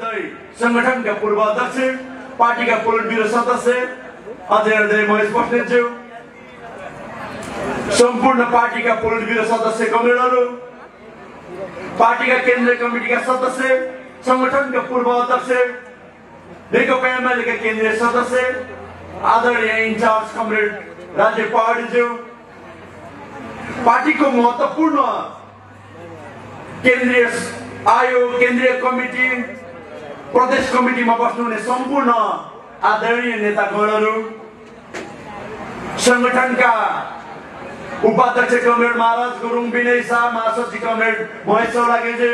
संगठनका पूर्व अध्यक्ष, पार्टीका पोलिट ब्युरो सदस्य अजय महेश बस्नेतज्यू, सम्पूर्ण पार्टीका पोलिट ब्युरो सदस्य कमरेडहरू, पार्टीका केन्द्रीय कमिटीका सदस्य, संगठनका पूर्व अध्यक्ष, नेकपा एमालेका केन्द्रीय सदस्य, आदरणीय इन्चार्ज कमरेड राज्य पहाडीज्यू, पार्टीको महत्त्वपूर्ण केन्द्रीय आयोग, केन्द्रीय कमिटी, प्रदेश कमिटीमा बस्नुहुने सम्पूर्ण आदरणीय नेतागणहरू, संगठनका उपाध्यक्ष कमरेड महाराज गुरुङ विनय शाह, महासचिव कमरेड महेश चौलागाजी,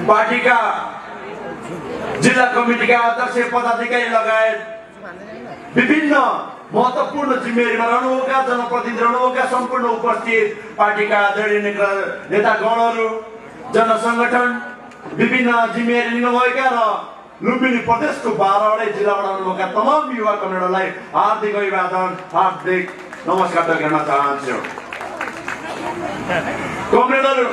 पार्टीका जिल्ला कमिटीका अध्यक्ष पदाधिकारी लगायत विभिन्न महत्त्वपूर्ण जिम्मेवारीमा रहनुभएका जनप्रतिनिधि रहनुभएका सम्पूर्ण उपस्थित पार्टीका आदरणीय नेतागणहरू, जनसङ्गठन विभिन्न जिम्मेवारी लिनुभएका र लुम्बिनी प्रदेशको 12वटै जिल्लाबाट आउनुभएका तमाम युवा कमरेडहरूलाई हार्दिक अभिवादन, हार्दिक नमस्कार गर्न चाहन्छु। कमरेडहरू,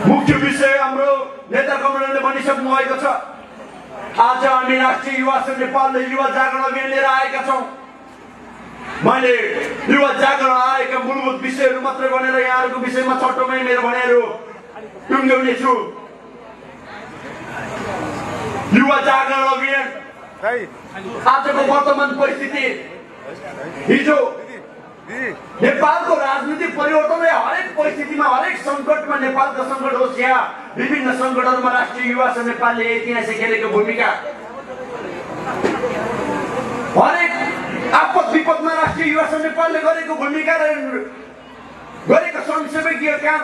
मुख्य विषय हाम्रो नेता कमरेडले भनिसक्नु भएको छ। आज हामी राष्ट्रिय युवा संघ नेपालले युवा जागरण अभियान लिएर आएका छौँ। मैले युवा जागरण आएका मूलभूत विषयहरू मात्रै भनेर यहाँहरूको विषयमा छोटोमै मेरो भनाइहरू टुङ्ग्याउने छु। युवा जागरण अभियान आजको वर्तमान परिस्थिति, हिजो नेपालको राजनीतिक परिवर्तन हरेक परिस्थितिमा, हरेक सङ्कटमा नेपालको सङ्कट होस् या विभिन्न सङ्कटहरूमा राष्ट्रिय युवा संघ नेपालले ऐतिहासिक खेलेको भूमिका, हरेक आपद विपदमा राष्ट्रिय युवा संघ नेपालले गरेको भूमिका र गरेको संसेवकीय काम,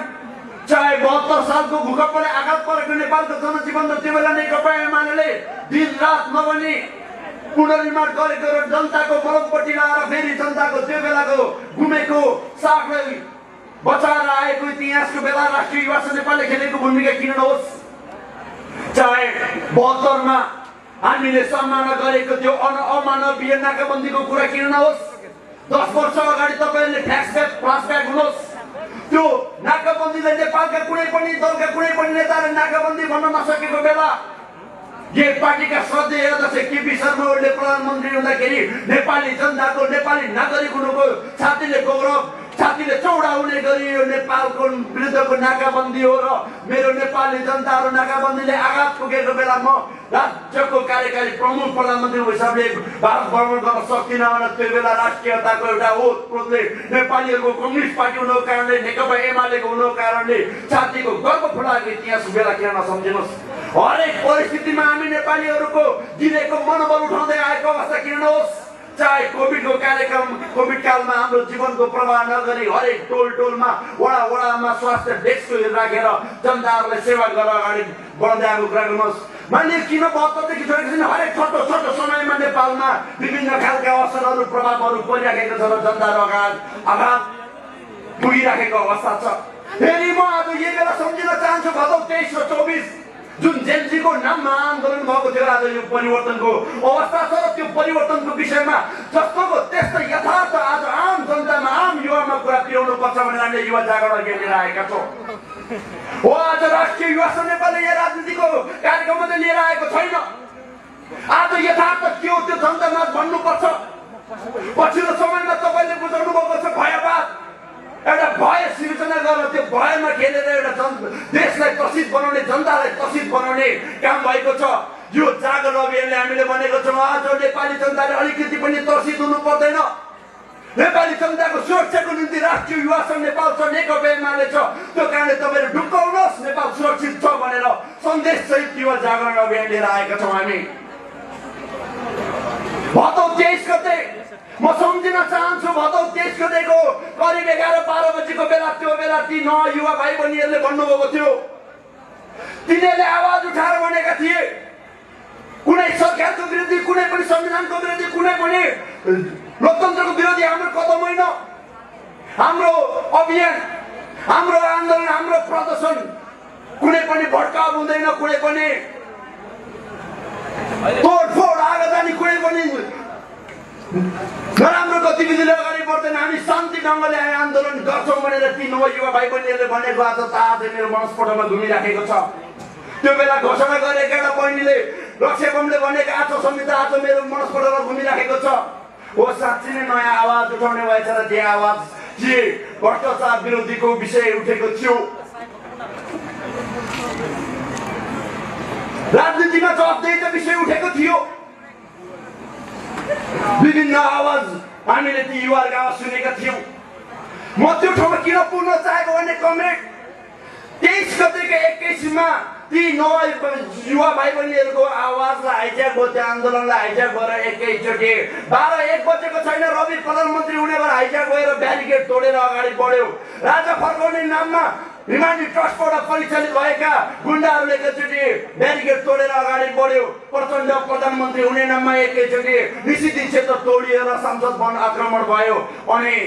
चाहे 72 सालको भूकम्पले आघात परेको नेपालको जनजीवन र त्यो बेला नेकपा एमाले दिन रात नभनी पुनर्निर्माण गरेको र जनताको मलमपट्टि लाएर फेरि जनताको त्यो बेलाको गुमेको सागलाई बचाएर आएको इतिहासको बेला राष्ट्रिय युवा संघ नेपालले खेलेको भूमिका किन नहोस्, चाहे 72 मा हामीले सम्मान गरेको त्यो अमानवीय नाकाबन्दीको कुरा किन नहोस्, 10 वर्ष अगाडि तपाईँहरूले फ्ल्यासब्याक हुनुहोस्, त्यो नाकाबन्दीले नेपालका कुनै पनि दलका कुनै पनि नेताले नाकाबन्दी भन्न नसकेको बेला यही पार्टीका श्रद्धेय अध्यक्ष केपी शर्मा ओलीले प्रधानमन्त्री हुँदाखेरि नेपाली जनताको, नेपाली नागरिक हुनुको छातीले गौरव, छातीले चौडा हुने गरी यो नेपालको विरुद्धको नाकाबन्दी हो र मेरो नेपाली जनताहरू नाकाबन्दीले आघात पुगेको बेला म राज्यको कार्यकारी प्रमुख प्रधानमन्त्री हिसाबले भारत भ्रमण गर्न सक्दिनँ भनेर त्यो बेला राष्ट्रियताको एउटा ओतप्रोतले नेपालीहरूको कम्युनिस्ट पार्टी हुनुको कारणले, नेकपा एमालेको हुनुको कारणले छातीको गर्व फुलाएको इतिहास बेला किन नसम्झिनुहोस्। हरेक परिस्थितिमा हामी नेपालीहरूको दिनेको मनोबल उठाउँदै आएको अवस्था किन नहोस्, चाहे कोभिडको कार्यक्रम, कोभिड कालमा हाम्रो जीवनको प्रवाह नगरी हरेक टोलमा वडा वडामा स्वास्थ्य डेस्क राखेर जनताहरूलाई सेवा गरेर अगाडि बढ्दै आएको कुरा गर्नुहोस्। मैले किन 72 देखि छोडेको छैन, हरेक छोटो छोटो समयमा नेपालमा विभिन्न खालका असरहरू प्रभावहरू परिराखेको छ र जनताहरू आघात पुगिराखेको अवस्था छ। फेरि म आज यही बेला सम्झिन चाहन्छु, भदौ 23 र 24 जुन जेन्जीको नाममा आन्दोलन भएको थियो, आज यो परिवर्तनको अवस्था छ र त्यो परिवर्तनको विषयमा जस्तोको त्यस्तै यथार्थ आज आम जनतामा, आम युवामा कुरा पुर्याउनु पर्छ भनेर हामीले युवा जागरण अभियान लिएर आएका छौँ। हो, आज राष्ट्रिय युवा संघ नेपालले यो राजनीतिको कार्यक्रम मात्रै लिएर आएको छैन। आज यथार्थ के हो त्यो जनतामा भन्नुपर्छ। पछिल्लो समयमा तपाईँले बुझाउनु भएको छ भयवाद, एउटा भय सिर्जना गरेर त्यो भयमा खेलेर एउटा देशलाई त्रसित बनाउने, जनतालाई त्रसित बनाउने काम भएको छ। यो जागरण अभियानले हामीले भनेको छौँ आज नेपाली जनताले अलिकति पनि त्रसित हुनु पर्दैन। नेपाली जनताको सुरक्षाको निम्ति राष्ट्रिय युवा संघ नेपाल छ, नेकपा एमाले छ, त्यो कारणले तपाईँले ढुक्काउनुहोस् नेपाल सुरक्षित छ भनेर सन्देश सहित युवा जागरण अभियान लिएर आएका छौँ हामी। भदौ 23 गते म सम्झिन चाहन्छु, भदौ 23 गतेको करिब 11-12 बजीको बेला, त्यो बेला ती युवा भाइ बहिनीहरूले भन्नुभएको थियो, तिनीहरूले आवाज उठाएर भनेका थिए कुनै सरकारको विरोधी, कुनै पनि संविधानको विरोधी, कुनै पनि लोकतन्त्रको विरोधी हाम्रो कदम होइन, हाम्रो अभियान, हाम्रो आन्दोलन, हाम्रो प्रदर्शन कुनै पनि भड्काउ हुँदैन, कुनै पनि तोडफोड आगजनी, कुनै पनि नराम्रो गतिविधिले अगाडि बढ्दैन। हामी शान्ति ढङ्गले आन्दोलन गर्छौँ भनेर ती युवा भाइ बहिनीहरूले भनेको आज मेरो मनस्फोटमा घुमिराखेको छ। त्यो बेला घोषणा गरेका एउटा बहिनीले रक्षा बमले भनेको आचो संहिता आज मेरो मनस्पटमा घुमिराखेको छ। हो साँच्चै नै नयाँ आवाज उठाउने भएछ र त्यो आवाज के भ्रष्टाचार विरोधीको विषय उठेको थियो। राजनीतिमा जवाफदेहीको विषय उठेको थियो। विभिन्न आवाज हामीले ती युवाहरूको आवाज सुनेका थियौँ। म त्यो ठाउँमा किन पुग्न चाहेको भने कमरेड 23 गतेको 21मा ती नयाँ युवा भाइ बहिनीहरूको आवाजलाई हाइज्याक भयो, त्यो आन्दोलनलाई हाइज्याक गरेर एकैचोटि 12-1 बजेको छैन रवि प्रधानमन्त्री हुने भएर हाइज्याक भएर ब्यारिकेड तोडेर अगाडि बढ्यो। राजा फर्काउने नाममा हिमाली ट्रस्टबाट परिचालित भएका गुण्डाहरूले एकैचोटि ब्यारिकेड तोडेर अगाडि बढ्यो। प्रचण्ड प्रधानमन्त्री हुने नाममा एकैचोटि निषिद्ध क्षेत्र तोडिएर संसद भवन आक्रमण भयो। अनि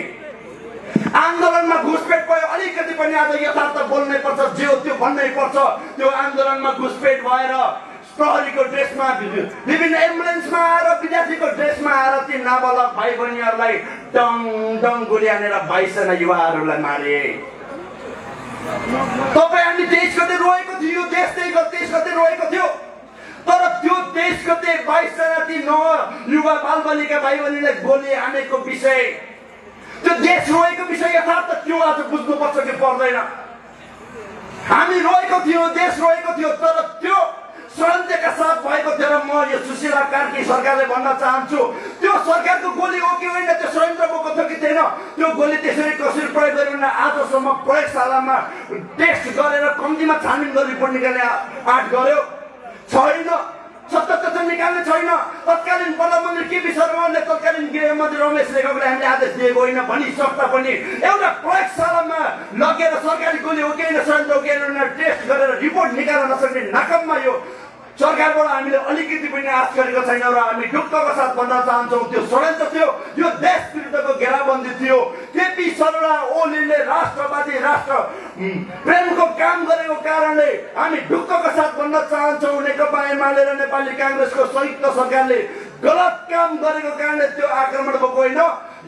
आन्दोलनमा घुसपेट भयो। अलिकति पनि आज यथार्थ बोल्नै पर्छ, जे हो त्यो भन्नै पर्छ। त्यो आन्दोलनमा घुसपेट भएर प्रहरीको ड्रेसमा, विभिन्न एम्बुलेन्समा आएर, विद्यार्थीको ड्रेसमा आएर ती नाबालक भाइ बहिनीहरूलाई डङ डङ गोली हानेर 22 जना युवाहरूलाई मारे। तपाईँ हामी 23 गते रोएको थियो, देश 23 गते रोएको थियो। तर त्यो 23 गते 22 जना ती युवा बालबालिका भाइ बहिनीलाई गोली हानेको विषय, त्यो देश रोएको विषय यथार्थ त्यो आज बुझ्नुपर्छ कि पर्दैन। हामी रोएको थियो, देश रोएको थियो, तर त्यो षड्यन्त्रका साथ भएको थियो। र म यो सुशीला कार्की सरकारले भन्न चाहन्छु, त्यो सरकारको गोली हो कि होइन, त्यो षड्यन्त्र बोको थियो कि थिएन, त्यो गोली त्यसरी कसरी प्रयोग गर्यो भने आजसम्म प्रयोगशालामा टेस्ट गरेर कम्तीमा छानबिन गरेर रिपोर्ट निकाल्ने आँट गर्यो छैन। सत्य निकाल्ने छैन। तत्कालीन प्रधानमन्त्री केपी शर्माले तत्कालीन गृहमन्त्री रमेश लेखकले हामीले आदेश दिएको होइन भनिसक्दा पनि एउटा प्रयोगशालामा लगेर सरकारी गोली हो कि होइन, षड्यन्त्र हो कि होइन टेस्ट गरेर रिपोर्ट निकाल्न नसक्ने नाकाममा यो सरकारबाट हामीले अलिकति पनि आश गरेको छैन। र हामी ढुक्कको साथ भन्न चाहन्छौँ त्यो षड्यन्त्र थियो, यो देश विरुद्धको घेराबन्दी थियो। केपी शर्मा ओलीले राष्ट्रवादी राष्ट्र प्रेमको काम गरेको कारणले हामी ढुक्कको साथ भन्न चाहन्छौँ, नेकपा एमाले र नेपाली काङ्ग्रेसको संयुक्त सरकारले गलत काम गरेको कारणले त्यो आक्रमण भएको होइन।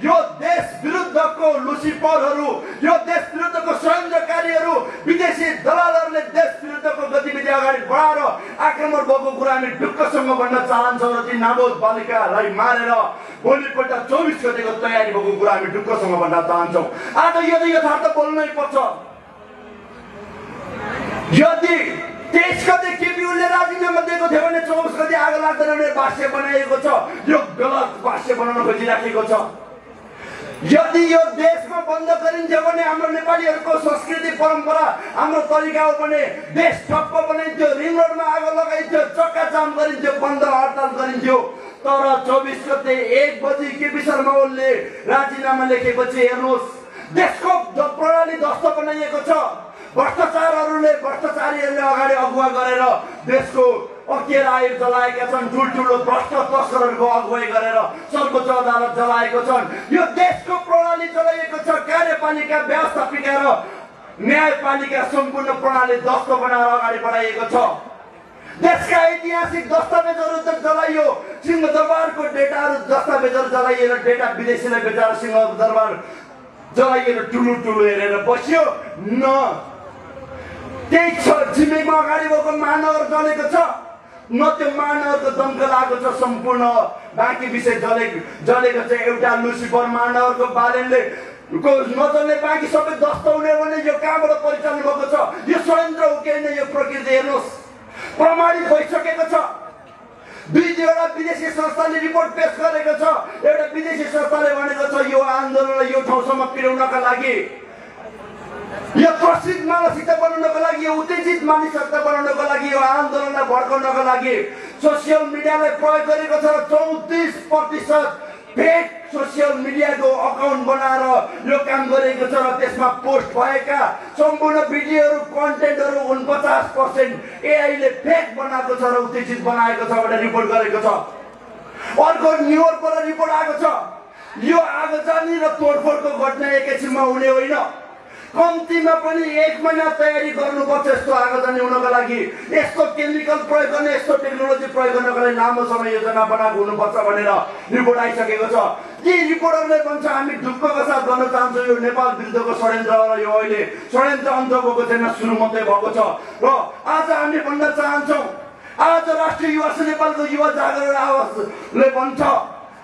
यो देश विरुद्धको लुसिफरहरू, यो देश विरुद्धको षड्यन्त्रकारीहरू, विदेशी दलालहरूले देश विरुद्धको गतिविधि अगाडि बढाएर आक्रमण भएको कुरा हामी ढुक्कसँग भन्न चाहन्छौँ। र ती नाबालिग बालिकालाई मारेर भोलिपल्ट 24 गतेको तयारी भएको कुरा हामी ढुक्कसँग भन्न चाहन्छौँ। आज यदि यथार्थ बोल्नै पर्छ, यदि 23 गते केपी ओलीले राजीनामा दिएको थियो भने 24 गते आगो लाग्दैन भने भाष्य बनाइएको छ। यो गलत भाष्य बनाउन खोजिराखेको छ। यदि यो देशमा बन्द गरिन्थ्यो भने हाम्रो नेपालीहरूको संस्कृति परम्परा, हाम्रो तरिका हो भने देश ठप्प बनाइन्थ्यो, रिङ रोडमा आगो लगाइन्थ्यो, चक्का जाम गरिन्थ्यो, बन्द हडताल गरिन्थ्यो। तर 24 गते 1 बजी केपी शर्मा ओलीले राजीनामा लेखेपछि हेर्नुहोस्, देशको प्रणाली ध्वस्त बनाइएको छ। भ्रष्टाचारीहरूले अगाडि अगुवा गरेर देशको अकेर आयोग जलाएका छन्। ठुल्ठुलो भ्रष्ट तस्करहरूको अगुवाई गरेर सर्वोच्च अदालत जलाएको छन्। यो देशको प्रणाली जलाइएको छ। कार्यपालिका, व्यवस्थापिका र न्यायपालिका सम्पूर्ण प्रणाली ध्वस्त बनाएर अगाडि बढाइएको छ। देशका ऐतिहासिक दस्तावेजहरू त जलाइयो, सिंहदरबारको डेटाहरू दस्तावेजहरू जलाइएर डेटा विदेशीलाई बेचाएर सिंहदरबार जलाइएर ठुलो हेरेर बस्यो न। त्यही छिमेकमा अगाडि भएको महानगर जलेको छ, न त्यो महानगरको दमकल आएको छ। सम्पूर्ण बाँकी विषय जलेको छ। एउटा लुसिफर महानगरको बालेनले नजल्ने, बाँकी सबै ध्वस्त हुने भने यो कहाँबाट परिचालन भएको छ? यो षड्यन्त्र हो कि होइन? यो प्रकृति हेर्नुहोस्, प्रमाणित भइसकेको छ। 2 विदेशी संस्थाले रिपोर्ट पेश गरेको छ। एउटा विदेशी संस्थाले भनेको छ यो आन्दोलनलाई यो ठाउँसम्म पुर्याउनका लागि, यो प्रसिद्ध मानसिकता बनाउनको लागि, यो उत्तेजित मानसिकता बनाउनको लागि, यो आन्दोलनलाई भड्काउनको लागि सोसियल मिडियालाई प्रयोग गरेको छ। 34% फेक सोसियल मिडियाको अकाउन्ट बनाएर यो काम गरेको छ। र त्यसमा पोस्ट भएका सम्पूर्ण भिडियोहरू, कन्टेन्टहरू 49% एआईले फेक बनाएको छ र उत्तेजित बनाएको छ भनेर रिपोर्ट गरेको छ। अर्को न्युयोर्कबाट रिपोर्ट आएको छ। यो आगोजानी र तोडफोडको घटना एकैछिनमा हुने होइन। कम्तीमा पनि 1 महिना तयारी गर्नुपर्छ यस्तो आगजनी हुनको लागि, यस्तो केमिकल प्रयोग गर्ने, यस्तो टेक्नोलोजी प्रयोग गर्नको लागि लामो समय योजना बनाएको हुनुपर्छ भनेर रिपोर्ट आइसकेको छ। ती रिपोर्टरले भन्छ हामी ढुक्कको साथ गर्न चाहन्छौँ यो नेपाल विरुद्धको षड्यन्त्र र यो अहिले षड्यन्त्र अन्त भएको छैन, सुरु मात्रै भएको छ। र आज हामी भन्न चाहन्छौँ, आज राष्ट्रिय युवा नेपालको युवा जागरण आवाजले भन्छ,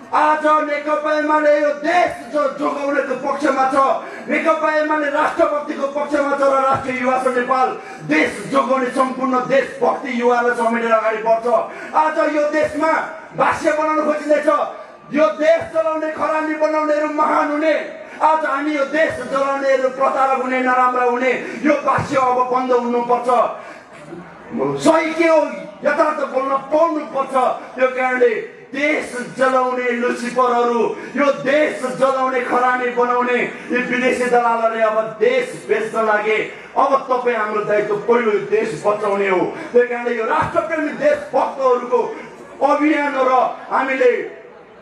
आज नेकपा एमाले यो देश जोगाउनेको पक्षमा छ, नेकपा एमाले राष्ट्रभक्तिको पक्षमा छ र राष्ट्रिय युवा नेपाल देश जोगाउने सम्पूर्ण देशभक्ति युवालाई समेटेर अगाडि बढ्छ। आज यो देशमा भाष्य बनाउन खोजिँदैछ, यो देश चलाउने खरानी बनाउनेहरू महान हुने, आज हामी यो देश चलाउनेहरू प्रतारक हुने, नराम्रा हुने, यो भाष्य अब बन्द हुनुपर्छ। सही के हो यथार्थ बोल्न पाउनुपर्छ। त्यो कारणले देश जलाउने लुसिफरहरू, यो देश जलाउने खरानी बनाउने यी विदेशी दलालहरूले अब देश बेच्न लागे। अब तपाईँ हाम्रो दायित्व पहिलो देश बचाउने हो। त्यही कारणले यो राष्ट्रप्रेमी देशभक्तहरूको अभियान र हामीले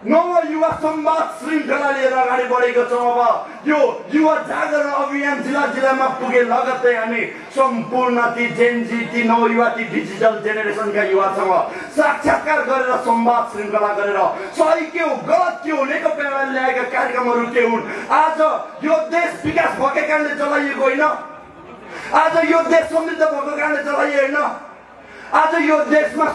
नव युवा संवाद श्रृङ्खला लिएर अगाडि बढेको छौँ। अब यो युवा जागरण अभियान जिल्ला जिल्लामा पुगे लगत्तै हामी सम्पूर्ण ती जेनजी, ती नवयुवा, ती डिजिटल जेनेरेसनका युवासँग साक्षात्कार गरेर संवाद श्रृङ्खला गरेर सही के हो, गलत के हो, नेकपा एमाले ल्याएका कार्यक्रमहरू के हुन्। आज यो देश विकास भएको कारणले चलाइएको होइन, आज यो देश समृद्ध भएको कारणले चलाइएको होइन। आज यो देशमा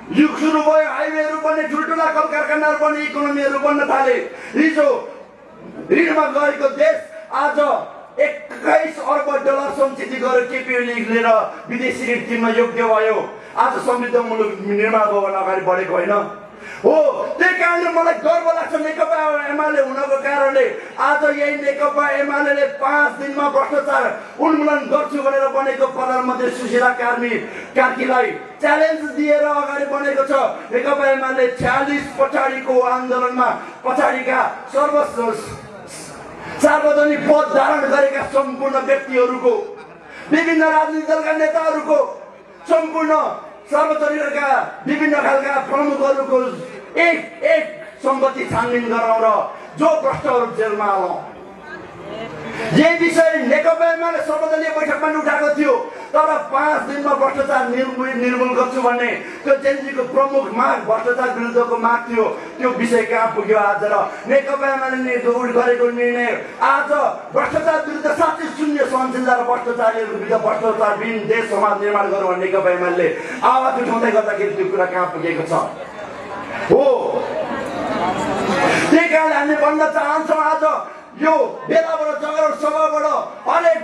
युग सुरु भयो, हाइवेहरू बन्ने, ठुल्ठुला कल कारखानाहरू बन्ने, इकोनोमीहरू बन्न थाले। हिजो ऋणमा गएको देश आज 21 अर्ब डलर सञ्चित गरेर केपी ओलीले लिएर विदेशी ऋण तिर्न योग्य भयो। आज समृद्ध मुलुक निर्माण भवन अगाडि बढेको होइन हो। त्यही कारणले मलाई गर्व लाग्छ नेकपा एमाले हुनको कारणले। आज यही नेकपा एमाले 5 दिनमा भ्रष्टाचार उन्मूलन गर्छु भनेर बनेको प्रधानमन्त्री सुशीला कार्कीलाई च्यालेन्ज दिएर अगाडि बढेको छ। नेकपा एमाले 46 पछाडिको आन्दोलनमा पछाडिका सार्वजनिक पद धारण गरेका सम्पूर्ण व्यक्तिहरूको, विभिन्न राजनीतिक दलका नेताहरूको, सम्पूर्ण सार्वजनिकका विभिन्न खालका प्रमुखहरूको एक सम्पत्ति छानबिन गराउँ र जो भ्रष्टहरू जेलमा हालौँ। यही विषय नेकपा एमाले सर्वदलीय बैठकमा उठाएको थियो। तर 5 दिनमा भ्रष्टाचार निर्मूल गर्छु भन्ने त्यो जेनजीको प्रमुख माग, भ्रष्टाचार विरुद्धको माग थियो। त्यो विषय कहाँ पुग्यो आज? र नेकपा एमाले गरेको निर्णय आज भ्रष्टाचार विरुद्ध साँच्चै शून्य सहनशीलता र भ्रष्टाचारीहरूको विरुद्ध भ्रष्टाचारविहीन देश समाज निर्माण गरौँ भन्ने नेकपा एमाले आवाज उठाउँदै गर्दाखेरि त्यो कुरा कहाँ पुगेको छ हो। त्यही कारणले हामी भन्न चाहन्छौँ, आज यो बेलाबाट जगरण सभाबाट हरेक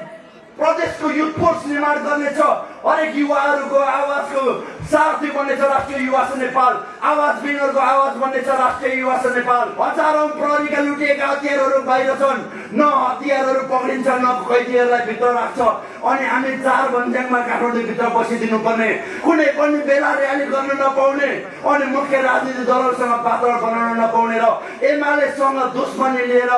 प्रदेशको युथ फोर्स निर्माण गर्नेछ, हरेक युवाहरूको आवाजको सारथी बन्नेछ राष्ट्रिय युवा नेपाल, आवाजबिनहरूको आवाज बन्नेछ राष्ट्रिय युवा नेपाल। हजारौं प्रहरीका लुटिएका हतियारहरू बाहिर छन्, न हतियारहरू पक्रिन्छ न कैदीहरूलाई भित्र राख्छ। अनि हामी 4 भन्ज्याङमा काठमाडौँभित्र बसिदिनु पर्ने, कुनै पनि बेला र्याली गर्न नपाउने, अनि मुख्य राजनीतिक दलहरूसँग वातावरण बनाउन नपाउने र एमालेसँग दुश्मनी लिएर,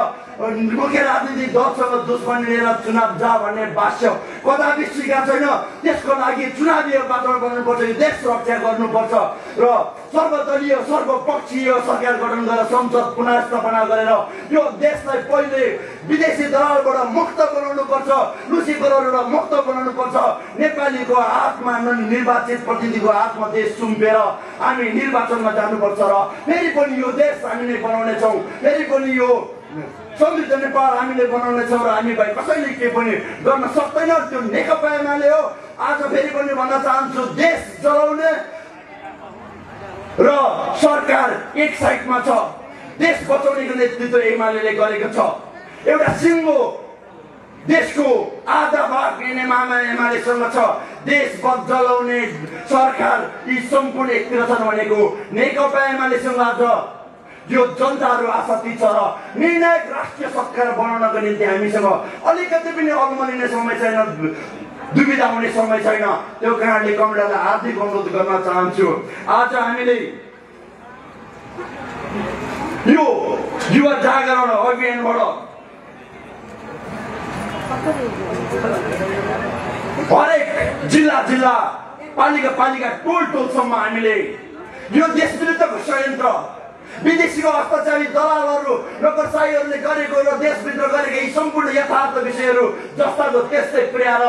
मुख्य राजनीतिक दलसँग दुश्मनी लिएर चुनाव जा भन्ने भाष्य कदापि स्वीकार छैन। त्यसको लागि चुनावी वातावरण बनाउनुपर्छ, देश रक्षा गर्नुपर्छ र सर्वदलीय सर्वपक्षीय सरकार गठन गरेर संसद पुनर्स्थापना गरेर यो देशलाई पहिले विदेशी दलालबाट मुक्त बनाउनुपर्छ, लुसिफरबाट मुक्त बनाउनुपर्छ। नेपालीको हातमा निर्वाचित प्रतिनिधिको हातमा देश सुम्पेर हामी निर्वाचनमा जानुपर्छ र फेरि पनि यो देश हामीले बनाउनेछौँ, फेरि पनि यो समृद्ध नेपाल हामीले बनाउनेछौँ र हामी भाइ कसैले के पनि गर्न सक्दैन। त्यो नेकपा एमाले हो। आज फेरि पनि भन्न चाहन्छु, देश चलाउने र सरकार एक साइडमा छ, देश बचाउनेको नेतृत्व एमाले गरेको छ। एउटा सिङ्गो देशको आधा भाग एमालेसँग छ। देश जलाउने सरकार यी सम्पूर्ण एकतिर छन् भनेको नेकपा एमालेसँग आज यो जनताहरू आशाती छ र निर्णायक राष्ट्रिय सरकार बनाउनको निम्ति हामीसँग अलिकति पनि अल्मलिने समय छैन, दुविधा हुने समय छैन। त्यो कारणले कमरेडलाई हार्दिक अनुरोध गर्न चाहन्छु, आज हामीले यो युवा जागरण अभियानबाट हरेक जिल्ला पालिका टोलसम्म हामीले यो देश विरुद्धको षड्यन्त्र, विदेशीको हस्तचालित दलालहरू नोकरशाहीहरूले गरेको र देशभित्र गरेका यी सम्पूर्ण यथार्थ विषयहरू जस्ताको त्यस्तै पुर्याएर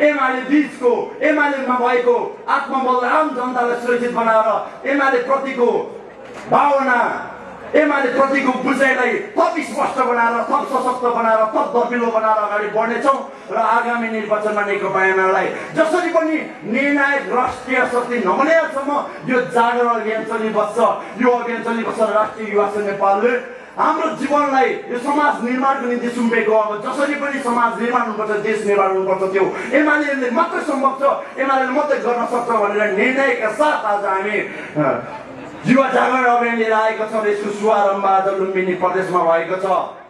एमाले बीचको एमालेमा भएको आत्मबल आम जनतालाई सुरक्षित बनाएर एमाले प्रतिको भावना एमाले प्रतिको बुझाइलाई थप स्पष्ट बनाएर थप सशक्त बनाएर थप दर्पिलो बनाएर अगाडि बढ्नेछौँ र आगामी निर्वाचनमा नेकपा एमालेलाई जसरी पनि निर्णायक राष्ट्रिय शक्ति नबनेसम्म यो जागर अभियान चलिबस्छ। यो अभियान चलिबस्छ राष्ट्रिय युवा संघ नेपालले हाम्रो जीवनलाई यो समाज निर्माणको निम्ति सुम्पेको अब जसरी पनि समाज निर्माण हुनुपर्छ देश निर्माण हुनुपर्छ त्यो एमालेले मात्रै सम्भव छ, एमालेले मात्रै गर्न सक्छ भनेर निर्णयका साथ आज हामी युवा जागरण अभियान लिएर आएको छौँ। यसको शुभारम्भ आज लुम्बिनी प्रदेशमा भएको छ।